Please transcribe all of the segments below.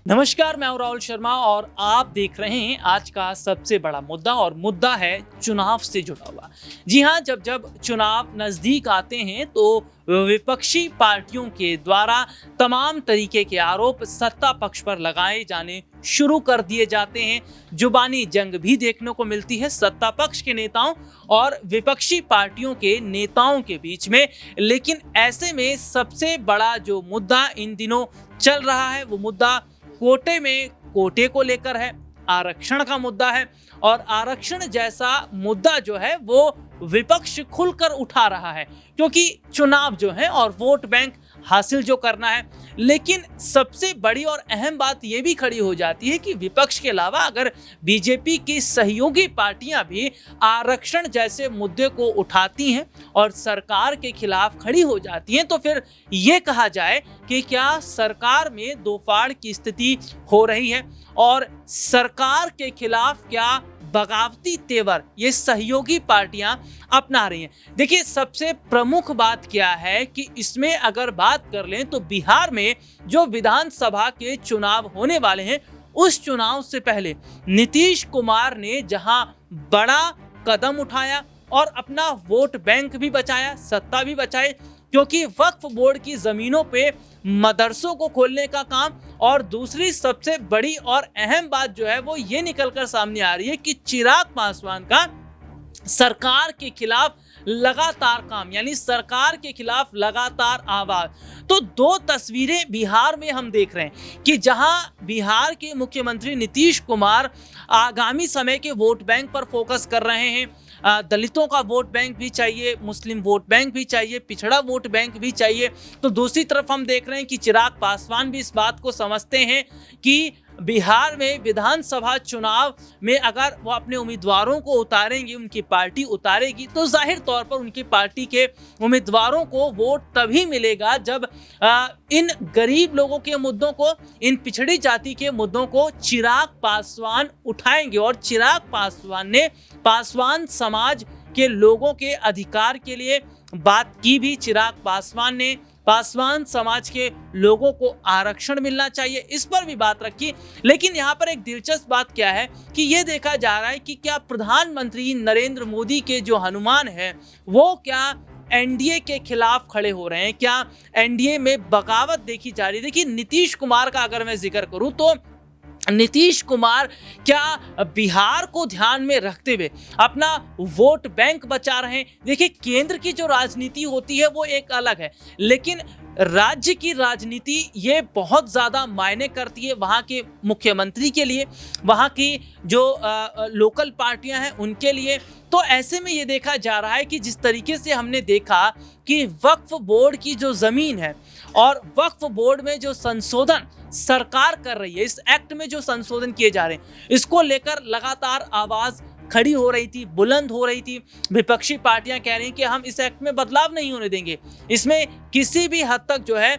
नमस्कार, मैं हूं राहुल शर्मा और आप देख रहे हैं आज का सबसे बड़ा मुद्दा और मुद्दा है चुनाव से जुड़ा हुआ। जी हां, जब जब चुनाव नज़दीक आते हैं तो विपक्षी पार्टियों के द्वारा तमाम तरीके के आरोप सत्ता पक्ष पर लगाए जाने शुरू कर दिए जाते हैं। जुबानी जंग भी देखने को मिलती है सत्ता पक्ष के नेताओं और विपक्षी पार्टियों के नेताओं के बीच में। लेकिन ऐसे में सबसे बड़ा जो मुद्दा इन दिनों चल रहा है वो मुद्दा कोटे को लेकर है, आरक्षण का मुद्दा है। और आरक्षण जैसा मुद्दा जो है वो विपक्ष खुलकर उठा रहा है, क्योंकि चुनाव जो है और वोट बैंक हासिल जो करना है। लेकिन सबसे बड़ी और अहम बात यह भी खड़ी हो जाती है कि विपक्ष के अलावा अगर बीजेपी की सहयोगी पार्टियां भी आरक्षण जैसे मुद्दे को उठाती हैं और सरकार के खिलाफ खड़ी हो जाती हैं, तो फिर ये कहा जाए कि क्या सरकार में दो फाड़ की स्थिति हो रही है और सरकार के खिलाफ क्या बगावती तेवर ये सहयोगी पार्टियां अपना रही हैं। देखिए, सबसे प्रमुख बात क्या है कि इसमें अगर बात कर लें तो बिहार में जो विधानसभा के चुनाव होने वाले हैं, उस चुनाव से पहले नीतीश कुमार ने जहां बड़ा कदम उठाया और अपना वोट बैंक भी बचाया, सत्ता भी बचाई, क्योंकि वक्फ बोर्ड की जमीनों पे मदरसों को खोलने का काम। और दूसरी सबसे बड़ी और अहम बात जो है वो ये निकलकर सामने आ रही है कि चिराग पासवान का सरकार के खिलाफ लगातार काम, यानी सरकार के खिलाफ लगातार आवाज। तो दो तस्वीरें बिहार में हम देख रहे हैं कि जहां बिहार के मुख्यमंत्री नीतीश कुमार आगामी समय के वोट बैंक पर फोकस कर रहे हैं। दलितों का वोट बैंक भी चाहिए, मुस्लिम वोट बैंक भी चाहिए, पिछड़ा वोट बैंक भी चाहिए। तो दूसरी तरफ हम देख रहे हैं कि चिराग पासवान भी इस बात को समझते हैं कि बिहार में विधानसभा चुनाव में अगर वो अपने उम्मीदवारों को उतारेंगे, उनकी पार्टी उतारेगी, तो जाहिर तौर पर उनकी पार्टी के उम्मीदवारों को वोट तभी मिलेगा जब इन गरीब लोगों के मुद्दों को, इन पिछड़ी जाति के मुद्दों को चिराग पासवान उठाएंगे। और चिराग पासवान ने पासवान समाज के लोगों के अधिकार के लिए बात की भी। चिराग पासवान ने पासवान समाज के लोगों को आरक्षण मिलना चाहिए, इस पर भी बात रखी। लेकिन यहाँ पर एक दिलचस्प बात क्या है कि ये देखा जा रहा है कि क्या प्रधानमंत्री नरेंद्र मोदी के जो हनुमान है वो क्या एनडीए के खिलाफ खड़े हो रहे हैं, क्या एनडीए में बगावत देखी जा रही है। देखिए, नीतीश कुमार का अगर मैं जिक्र करूं तो नीतीश कुमार क्या बिहार को ध्यान में रखते हुए अपना वोट बैंक बचा रहे हैं। देखिए, केंद्र की जो राजनीति होती है वो एक अलग है, लेकिन राज्य की राजनीति ये बहुत ज़्यादा मायने करती है वहाँ के मुख्यमंत्री के लिए, वहाँ की जो लोकल पार्टियां हैं उनके लिए। तो ऐसे में ये देखा जा रहा है कि जिस तरीके से हमने देखा कि वक्फ बोर्ड की जो ज़मीन है और वक्फ बोर्ड में जो संशोधन सरकार कर रही है, इस एक्ट में जो संशोधन किए जा रहे हैं, इसको लेकर लगातार आवाज़ खड़ी हो रही थी, बुलंद हो रही थी। विपक्षी पार्टियां कह रही हैं कि हम इस एक्ट में बदलाव नहीं होने देंगे, इसमें किसी भी हद तक जो है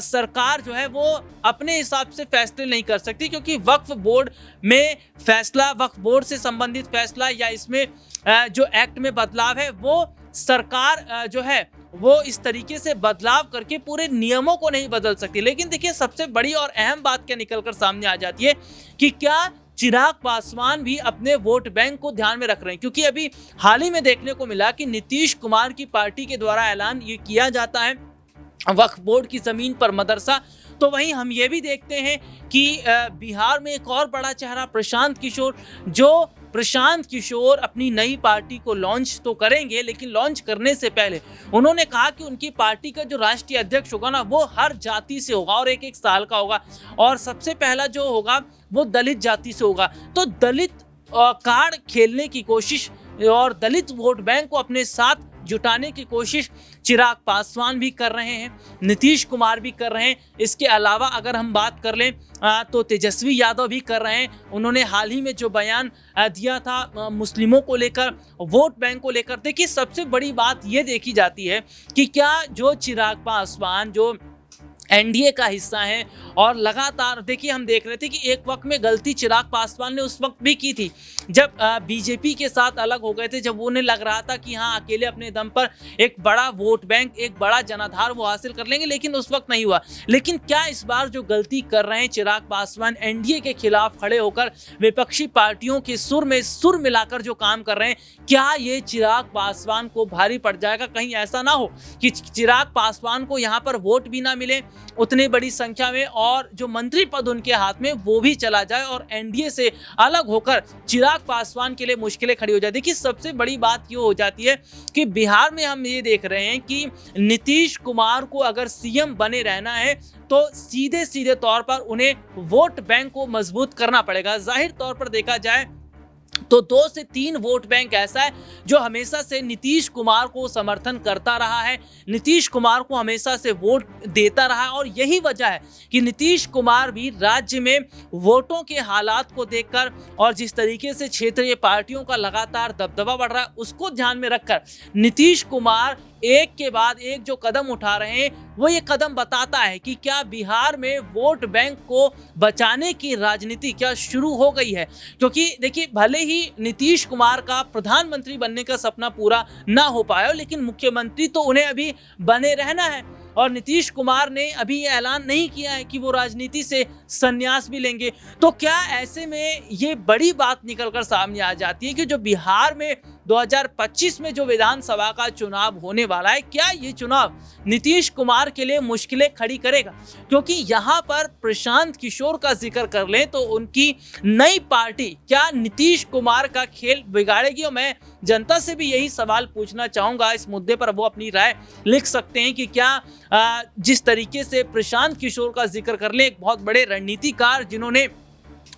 सरकार जो है वो अपने हिसाब से फैसले नहीं कर सकती, क्योंकि वक्फ बोर्ड में फैसला, वक्फ बोर्ड से संबंधित फैसला या इसमें जो एक्ट में बदलाव है वो सरकार जो है वो इस तरीके से बदलाव करके पूरे नियमों को नहीं बदल सकती। लेकिन देखिए, सबसे बड़ी और अहम बात क्या निकलकर सामने आ जाती है कि क्या चिराग पासवान भी अपने वोट बैंक को ध्यान में रख रहे हैं, क्योंकि अभी हाल ही में देखने को मिला कि नीतीश कुमार की पार्टी के द्वारा ऐलान ये किया जाता है वक्फ बोर्ड की जमीन पर मदरसा। तो वहीं हम ये भी देखते हैं कि बिहार में एक और बड़ा चेहरा प्रशांत किशोर अपनी नई पार्टी को लॉन्च तो करेंगे, लेकिन लॉन्च करने से पहले उन्होंने कहा कि उनकी पार्टी का जो राष्ट्रीय अध्यक्ष होगा ना वो हर जाति से होगा और एक साल का होगा, और सबसे पहला जो होगा वो दलित जाति से होगा। तो दलित कार्ड खेलने की कोशिश और दलित वोट बैंक को अपने साथ जुटाने की कोशिश चिराग पासवान भी कर रहे हैं, नीतीश कुमार भी कर रहे हैं। इसके अलावा अगर हम बात कर लें तो तेजस्वी यादव भी कर रहे हैं। उन्होंने हाल ही में जो बयान दिया था मुस्लिमों को लेकर, वोट बैंक को लेकर, देखिए सबसे बड़ी बात ये देखी जाती है कि क्या जो चिराग पासवान, जो एनडीए का हिस्सा हैं और लगातार देखिए हम देख रहे थे कि एक वक्त में गलती चिराग पासवान ने उस वक्त भी की थी जब बीजेपी के साथ अलग हो गए थे, जब उन्हें लग रहा था कि हाँ अकेले अपने दम पर एक बड़ा वोट बैंक, एक बड़ा जनाधार वो हासिल कर लेंगे, लेकिन उस वक्त नहीं हुआ। लेकिन क्या इस बार जो गलती कर रहे हैं चिराग पासवान, एनडीए के खिलाफ खड़े होकर विपक्षी पार्टियों के सुर में सुर मिलाकर जो काम कर रहे हैं, क्या ये चिराग पासवान को भारी पड़ जाएगा? कहीं ऐसा ना हो कि चिराग पासवान को यहाँ पर वोट भी ना मिले उतनी बड़ी संख्या में और जो मंत्री पद उनके हाथ में वो भी चला जाए और एनडीए से अलग होकर चिराग पासवान के लिए मुश्किलें खड़ी हो जाती है। देखिए सबसे बड़ी बात ये हो जाती है कि बिहार में हम ये देख रहे हैं कि नीतीश कुमार को अगर सीएम बने रहना है तो सीधे सीधे तौर पर उन्हें वोट बैंक को मजबूत करना पड़ेगा। जाहिर तौर पर देखा जाए तो 2 से 3 वोट बैंक ऐसा है जो हमेशा से नीतीश कुमार को समर्थन करता रहा है, नीतीश कुमार को हमेशा से वोट देता रहा है और यही वजह है कि नीतीश कुमार भी राज्य में वोटों के हालात को देखकर और जिस तरीके से क्षेत्रीय पार्टियों का लगातार दबदबा बढ़ रहा है उसको ध्यान में रखकर नीतीश कुमार एक के बाद एक जो कदम उठा रहे हैं वो ये कदम बताता है कि क्या बिहार में वोट बैंक को बचाने की राजनीति क्या शुरू हो गई है। क्योंकि देखिए भले ही नीतीश कुमार का प्रधानमंत्री बनने का सपना पूरा ना हो पाया लेकिन मुख्यमंत्री तो उन्हें अभी बने रहना है और नीतीश कुमार ने अभी ये ऐलान नहीं किया है कि वो राजनीति से संन्यास भी लेंगे। तो क्या ऐसे में ये बड़ी बात निकलकर सामने आ जाती है कि जो बिहार में 2025 में जो विधानसभा का चुनाव होने वाला है, क्या ये चुनाव नीतीश कुमार के लिए मुश्किलें खड़ी करेगा? क्योंकि यहाँ पर प्रशांत किशोर का जिक्र कर लें तो उनकी नई पार्टी क्या नीतीश कुमार का खेल बिगाड़ेगी? और मैं जनता से भी यही सवाल पूछना चाहूंगा इस मुद्दे पर, वो अपनी राय लिख सकते हैं कि क्या जिस तरीके से प्रशांत किशोर का जिक्र कर लें, एक बहुत बड़े रणनीतिकार जिन्होंने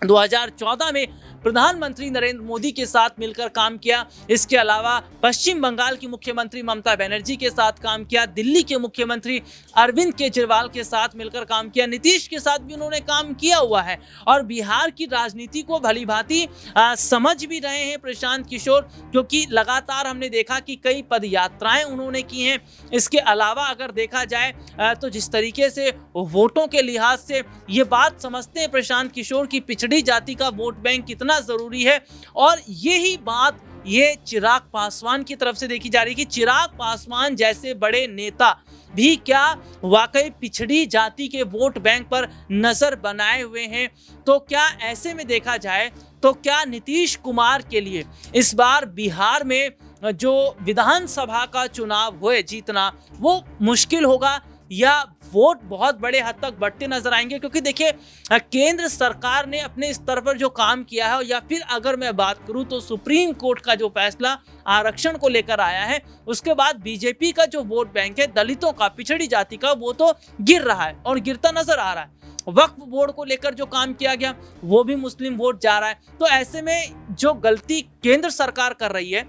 2014 में प्रधानमंत्री नरेंद्र मोदी के साथ मिलकर काम किया, इसके अलावा पश्चिम बंगाल की मुख्यमंत्री ममता बनर्जी के साथ काम किया, दिल्ली के मुख्यमंत्री अरविंद केजरीवाल के साथ मिलकर काम किया, नीतीश के साथ भी उन्होंने काम किया हुआ है और बिहार की राजनीति को भलीभांति समझ भी रहे हैं प्रशांत किशोर, क्योंकि लगातार हमने देखा कि कई पद यात्राएं उन्होंने की हैं। इसके अलावा अगर देखा जाए तो जिस तरीके से वोटों के लिहाज से ये बात समझते हैं प्रशांत किशोर की पिछड़ी जाति का वोट बैंक कितना जरूरी है और यही बात ये चिराग पासवान की तरफ से देखी जा रही है कि चिराग पासवान जैसे बड़े नेता भी क्या वाकई पिछड़ी जाति के वोट बैंक पर नजर बनाए हुए हैं। तो क्या ऐसे में देखा जाए तो क्या नीतीश कुमार के लिए इस बार बिहार में जो विधानसभा का चुनाव हुए जीतना वो मुश्किल होगा या वोट बहुत बड़े हद तक बढ़ते नजर आएंगे? क्योंकि देखिए केंद्र सरकार ने अपने स्तर पर जो काम किया है या फिर अगर मैं बात करूं तो सुप्रीम कोर्ट का जो फैसला आरक्षण को लेकर आया है, उसके बाद बीजेपी का जो वोट बैंक है दलितों का, पिछड़ी जाति का, वो तो गिर रहा है और गिरता नजर आ रहा है। वक्फ बोर्ड को लेकर जो काम किया गया वो भी मुस्लिम वोट जा रहा है। तो ऐसे में जो गलती केंद्र सरकार कर रही है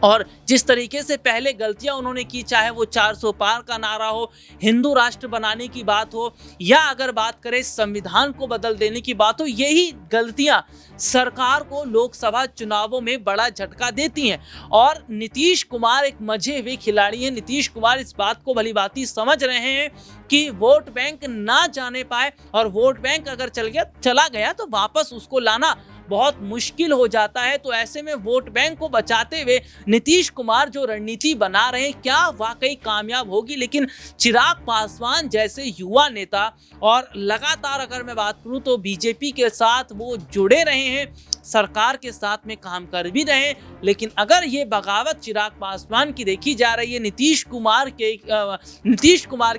और जिस तरीके से पहले गलतियां उन्होंने की, चाहे वो 400 पार का नारा हो, हिंदू राष्ट्र बनाने की बात हो या अगर बात करें संविधान को बदल देने की बात हो, यही गलतियां सरकार को लोकसभा चुनावों में बड़ा झटका देती हैं। और नीतीश कुमार एक मजे हुए खिलाड़ी हैं। नीतीश कुमार इस बात को भलीभांति समझ रहे हैं कि वोट बैंक ना जाने पाए और वोट बैंक अगर चला गया तो वापस उसको लाना बहुत मुश्किल हो जाता है। तो ऐसे में वोट बैंक को बचाते हुए नीतीश कुमार जो रणनीति बना रहे हैं क्या वाकई कामयाब होगी? लेकिन चिराग पासवान जैसे युवा नेता और लगातार अगर मैं बात करूं तो बीजेपी के साथ वो जुड़े रहे हैं, सरकार के साथ में काम कर भी रहे हैं, लेकिन अगर ये बगावत चिराग पासवान की देखी जा रही है नीतीश कुमार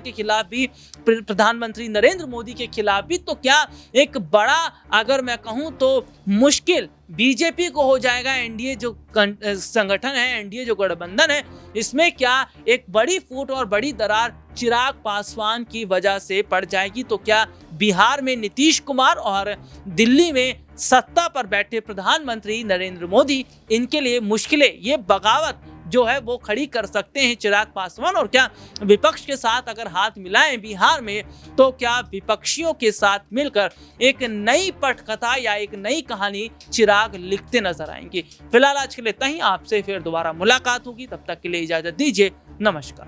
के खिलाफ भी, प्रधानमंत्री नरेंद्र मोदी के खिलाफ भी, तो क्या एक बड़ा अगर मैं कहूं तो मुश्किल बीजेपी को हो जाएगा। एनडीए जो संगठन है, एनडीए जो गठबंधन है, इसमें क्या एक बड़ी फूट और बड़ी दरार चिराग पासवान की वजह से पड़ जाएगी? तो क्या बिहार में नीतीश कुमार और दिल्ली में सत्ता पर बैठे प्रधानमंत्री नरेंद्र मोदी, इनके लिए मुश्किलें, ये बगावत जो है वो खड़ी कर सकते हैं चिराग पासवान? और क्या विपक्ष के साथ अगर हाथ मिलाएं बिहार में तो क्या विपक्षियों के साथ मिलकर एक नई पटकथा या एक नई कहानी चिराग लिखते नजर आएंगे? फिलहाल आज के लिए इतना ही, आपसे फिर दोबारा मुलाकात होगी, तब तक के लिए इजाजत दीजिए, नमस्कार।